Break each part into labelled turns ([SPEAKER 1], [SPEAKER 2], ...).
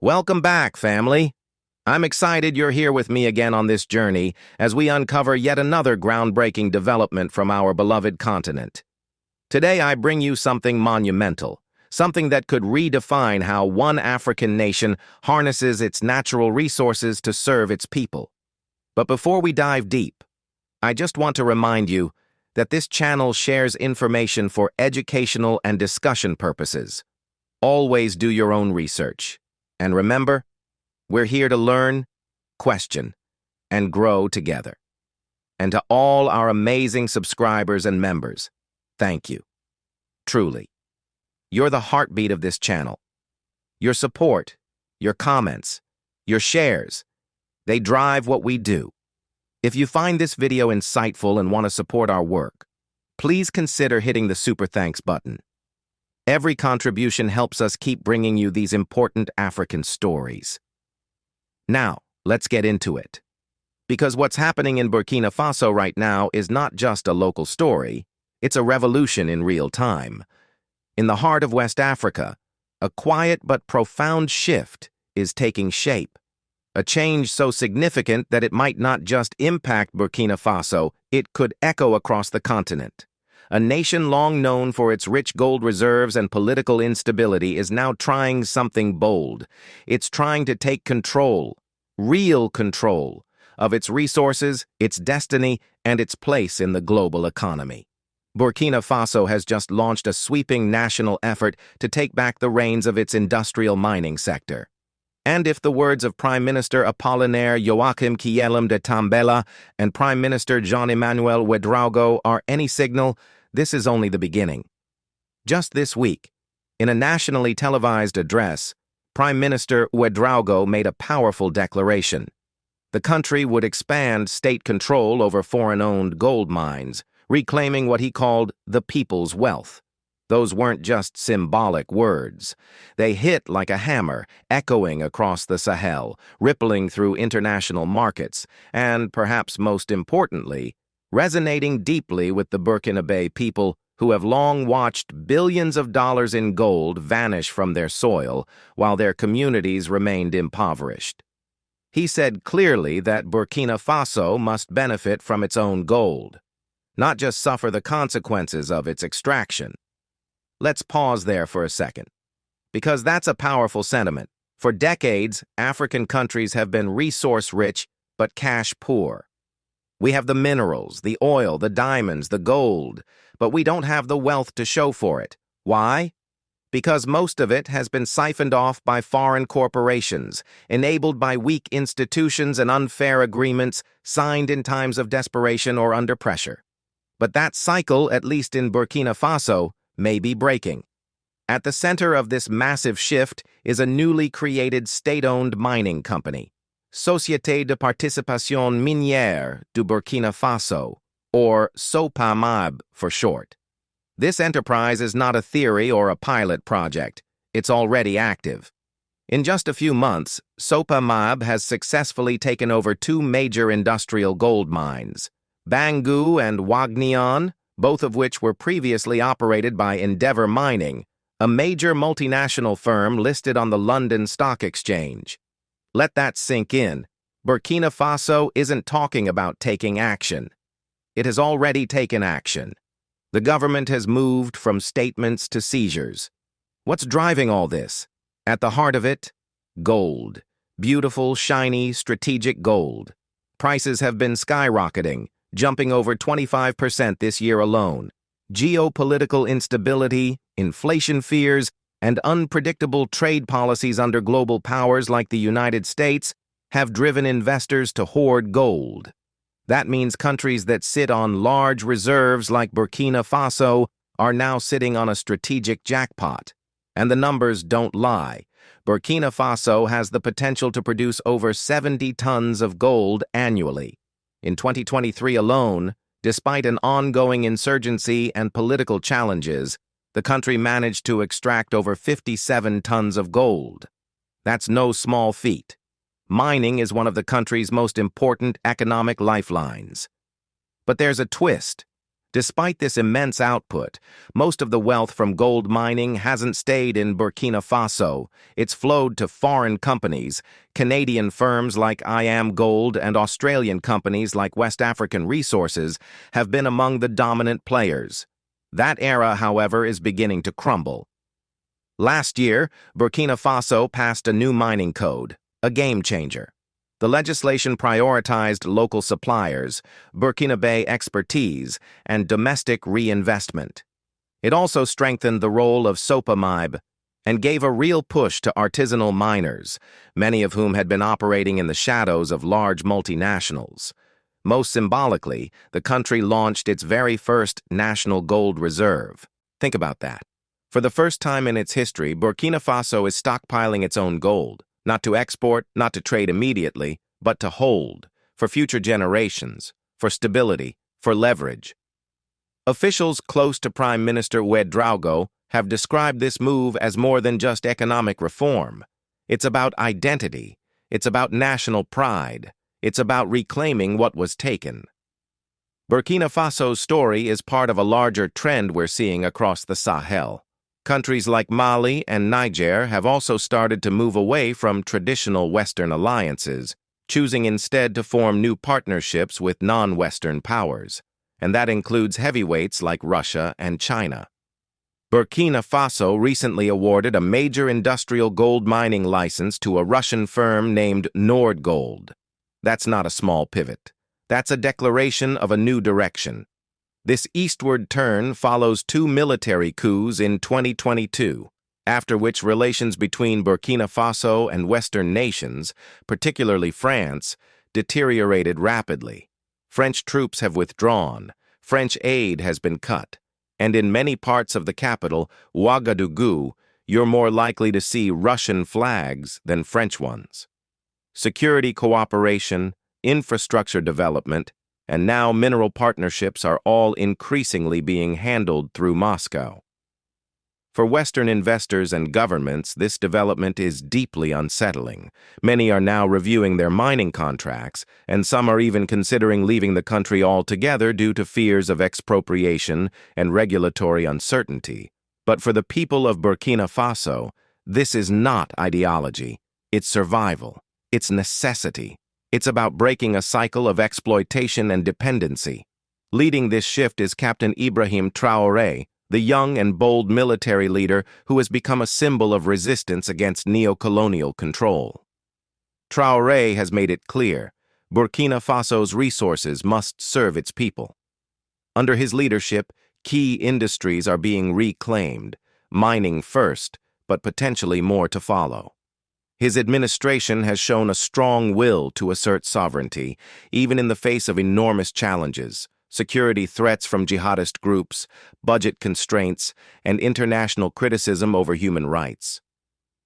[SPEAKER 1] Welcome back, family. I'm excited you're here with me again on this journey as we uncover yet another groundbreaking development from our beloved continent. Today I bring you something monumental, something that could redefine how one African nation harnesses its natural resources to serve its people. But before we dive deep, I just want to remind you that this channel shares information for educational and discussion purposes. Always do your own research. And remember, we're here to learn, question, and grow together. And to all our amazing subscribers and members, thank you. Truly. You're the heartbeat of this channel. Your support, your comments, your shares, they drive what we do. If you find this video insightful and want to support our work, please consider hitting the super thanks button. Every contribution helps us keep bringing you these important African stories. Now, let's get into it. Because what's happening in Burkina Faso right now is not just a local story, it's a revolution in real time. In the heart of West Africa, a quiet but profound shift is taking shape. A change so significant that it might not just impact Burkina Faso, it could echo across the continent. A nation long known for its rich gold reserves and political instability is now trying something bold. It's trying to take control, real control, of its resources, its destiny, and its place in the global economy. Burkina Faso has just launched a sweeping national effort to take back the reins of its industrial mining sector. And if the words of Prime Minister Apollinaire Joachim Guillaume de Tambela and Prime Minister Jean-Emmanuel Ouagadougou are any signal, this is only the beginning. Just this week, in a nationally televised address, Prime Minister Ouagadougou made a powerful declaration. The country would expand state control over foreign-owned gold mines, reclaiming what he called the people's wealth. Those weren't just symbolic words. They hit like a hammer, echoing across the Sahel, rippling through international markets, and, perhaps most importantly, resonating deeply with the Burkinabe people who have long watched billions of dollars in gold vanish from their soil while their communities remained impoverished. He said clearly that Burkina Faso must benefit from its own gold, not just suffer the consequences of its extraction. Let's pause there for a second, because that's a powerful sentiment. For decades, African countries have been resource-rich but cash-poor. We have the minerals, the oil, the diamonds, the gold, but we don't have the wealth to show for it. Why? Because most of it has been siphoned off by foreign corporations, enabled by weak institutions and unfair agreements signed in times of desperation or under pressure. But that cycle, at least in Burkina Faso, may be breaking. At the center of this massive shift is a newly created state-owned mining company, Société de Participation Minière du Burkina Faso, or SOPAMIB for short. This enterprise is not a theory or a pilot project. It's already active. In just a few months, SOPAMIB has successfully taken over two major industrial gold mines, Bangou and Wagnion, both of which were previously operated by Endeavour Mining, a major multinational firm listed on the London Stock Exchange. Let that sink in. Burkina Faso isn't talking about taking action. It has already taken action. The government has moved from statements to seizures. What's driving all this? At the heart of it, gold. Beautiful, shiny, strategic gold. Prices have been skyrocketing, jumping over 25% this year alone. Geopolitical instability, inflation fears, and unpredictable trade policies under global powers like the United States have driven investors to hoard gold. That means countries that sit on large reserves like Burkina Faso are now sitting on a strategic jackpot. And the numbers don't lie. Burkina Faso has the potential to produce over 70 tons of gold annually. In 2023 alone, despite an ongoing insurgency and political challenges, the country managed to extract over 57 tons of gold. That's no small feat. Mining is one of the country's most important economic lifelines. But there's a twist. Despite this immense output, most of the wealth from gold mining hasn't stayed in Burkina Faso. It's flowed to foreign companies. Canadian firms like IAMGold and Australian companies like West African Resources have been among the dominant players. That era, however, is beginning to crumble. Last year, Burkina Faso passed a new mining code, a game changer. The legislation prioritized local suppliers, Burkinabe expertise, and domestic reinvestment. It also strengthened the role of SOPAMIB and gave a real push to artisanal miners, many of whom had been operating in the shadows of large multinationals. Most symbolically, the country launched its very first national gold reserve. Think about that. For the first time in its history, Burkina Faso is stockpiling its own gold. Not to export, not to trade immediately, but to hold, for future generations, for stability, for leverage. Officials close to Prime Minister Ouagadougou have described this move as more than just economic reform. It's about identity. It's about national pride. It's about reclaiming what was taken. Burkina Faso's story is part of a larger trend we're seeing across the Sahel. Countries like Mali and Niger have also started to move away from traditional Western alliances, choosing instead to form new partnerships with non-Western powers, and that includes heavyweights like Russia and China. Burkina Faso recently awarded a major industrial gold mining license to a Russian firm named Nordgold. That's not a small pivot. That's a declaration of a new direction. This eastward turn follows two military coups in 2022, after which relations between Burkina Faso and Western nations, particularly France, deteriorated rapidly. French troops have withdrawn, French aid has been cut, and in many parts of the capital, Ouagadougou, you're more likely to see Russian flags than French ones. Security cooperation, infrastructure development, and now mineral partnerships are all increasingly being handled through Moscow. For Western investors and governments, this development is deeply unsettling. Many are now reviewing their mining contracts, and some are even considering leaving the country altogether due to fears of expropriation and regulatory uncertainty. But for the people of Burkina Faso, this is not ideology. It's survival. It's necessity. It's about breaking a cycle of exploitation and dependency. Leading this shift is Captain Ibrahim Traoré, the young and bold military leader who has become a symbol of resistance against neo-colonial control. Traoré has made it clear, Burkina Faso's resources must serve its people. Under his leadership, key industries are being reclaimed, mining first, but potentially more to follow. His administration has shown a strong will to assert sovereignty, even in the face of enormous challenges, security threats from jihadist groups, budget constraints, and international criticism over human rights.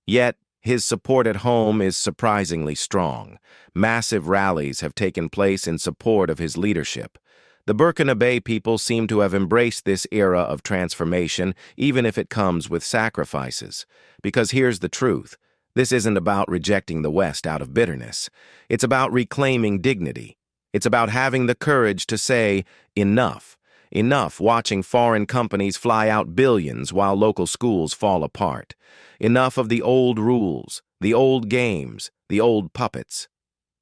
[SPEAKER 1] Yet, his support at home is surprisingly strong. Massive rallies have taken place in support of his leadership. The Burkinabe people seem to have embraced this era of transformation, even if it comes with sacrifices. Because here's the truth. This isn't about rejecting the West out of bitterness. It's about reclaiming dignity. It's about having the courage to say, enough. Enough watching foreign companies fly out billions while local schools fall apart. Enough of the old rules, the old games, the old puppets.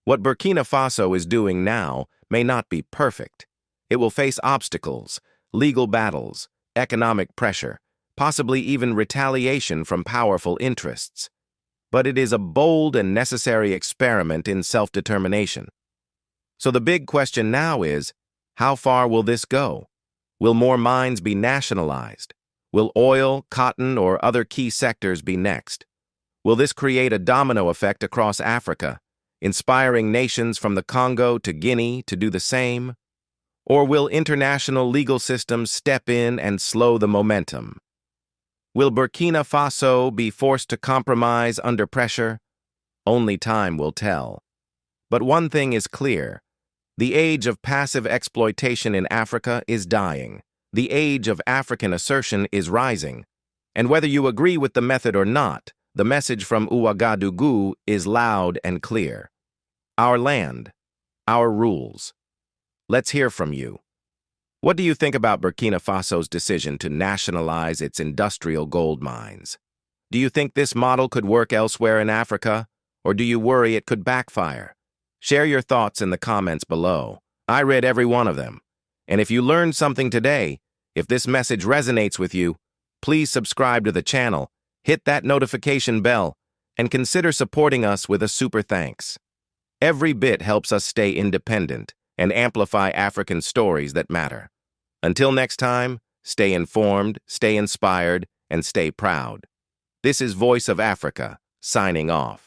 [SPEAKER 1] What Burkina Faso is doing now may not be perfect. It will face obstacles, legal battles, economic pressure, possibly even retaliation from powerful interests. But it is a bold and necessary experiment in self-determination. So the big question now is, how far will this go? Will more mines be nationalized? Will oil, cotton, or other key sectors be next? Will this create a domino effect across Africa, inspiring nations from the Congo to Guinea to do the same? Or will international legal systems step in and slow the momentum? Will Burkina Faso be forced to compromise under pressure? Only time will tell. But one thing is clear. The age of passive exploitation in Africa is dying. The age of African assertion is rising. And whether you agree with the method or not, the message from Ouagadougou is loud and clear. Our land, our rules. Let's hear from you. What do you think about Burkina Faso's decision to nationalize its industrial gold mines? Do you think this model could work elsewhere in Africa, or do you worry it could backfire? Share your thoughts in the comments below. I read every one of them. And if you learned something today, if this message resonates with you, please subscribe to the channel, hit that notification bell, and consider supporting us with a super thanks. Every bit helps us stay independent and amplify African stories that matter. Until next time, stay informed, stay inspired, and stay proud. This is Voice of Africa, signing off.